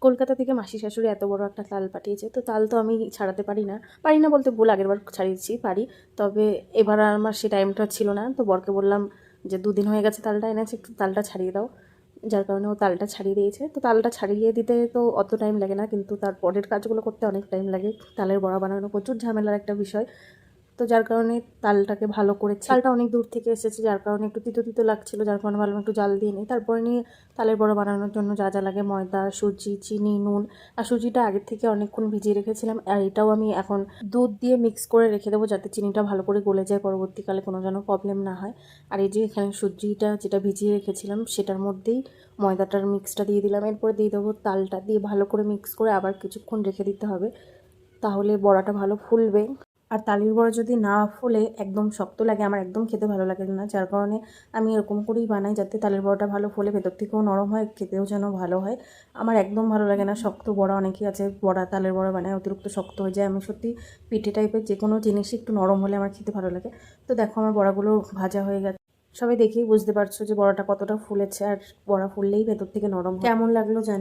কলকাতা থেকে মাসি শাশুড়ি এত বড় একটা তাল পাঠিয়েছে, তো তাল তো আমি ছাড়াতে পারি না বলতে ভুল, আগেরবার ছাড়িয়েছি পারি, তবে এবার আর আমার সে টাইমটা ছিল না। তো বরকে বললাম যে 2 দিন হয়ে গেছে তালটা এনেছে, একটু তালটা ছাড়িয়ে দাও, যার কারণে ও তালটা ছাড়িয়ে দিয়েছে। তো তালটা ছাড়িয়ে দিতে তো অত টাইম লাগে না, কিন্তু তার পরের কাজগুলো করতে অনেক টাইম লাগে। তালের বড়া বানানো প্রচুর ঝামেলার একটা বিষয়, তো যার কারণে তালটাকে ভালো করে তালটা অনেক দূর থেকে এসেছে, যার কারণে একটু তিতো তিতো লাগছিল, যার কারণে ভালো একটু জাল দিয়ে নিই। তারপরে নিয়ে তালের বড়া বানানোর জন্য যা যা লাগে ময়দা, সুজি, চিনি, নুন। আর সুজিটা আগের থেকে অনেকক্ষণ ভিজিয়ে রেখেছিলাম, আর এটাও আমি এখন দুধ দিয়ে মিক্স করে রেখে দেবো যাতে চিনিটা ভালো করে গলে যায়, পরবর্তীকালে কোনো যেন প্রবলেম না হয়। আর এই যে এখানে সুজিটা যেটা ভিজিয়ে রেখেছিলাম সেটার মধ্যেই ময়দাটার মিক্সটা দিয়ে দিলাম, এরপরে দিয়ে দেবো তালটা, দিয়ে ভালো করে মিক্স করে আবার কিছুক্ষণ রেখে দিতে হবে, তাহলে বড়াটা ভালো ফুলবে। আর তালের বড়া যদি না ফুলে একদম শক্ত লাগে, আমার একদম খেতে ভালো লাগে না, যার কারণে আমি এরকম করেই বানাই যাতে তালের বড়াটা ভালো ফুলে, ভেতর থেকেও নরম হয়, খেতেও যেন ভালো হয়। আমার একদম ভালো লাগে না শক্ত বড়া, অনেকেই আছে বড়া তালের বড়া বানায় অতিরিক্ত শক্ত হয়ে যায়। আমি সত্যি পিঠে টাইপের যে কোনো জিনিসই একটু নরম হলে আমার খেতে ভালো লাগে। তো দেখো আমার বড়াগুলো ভাজা হয়ে গেছে, সবাই দেখেই বুঝতে পারছো যে বড়াটা কতটা ফুলেছে, আর বড়া ফুললেই ভেতর থেকে নরম। কেমন লাগলো জানি।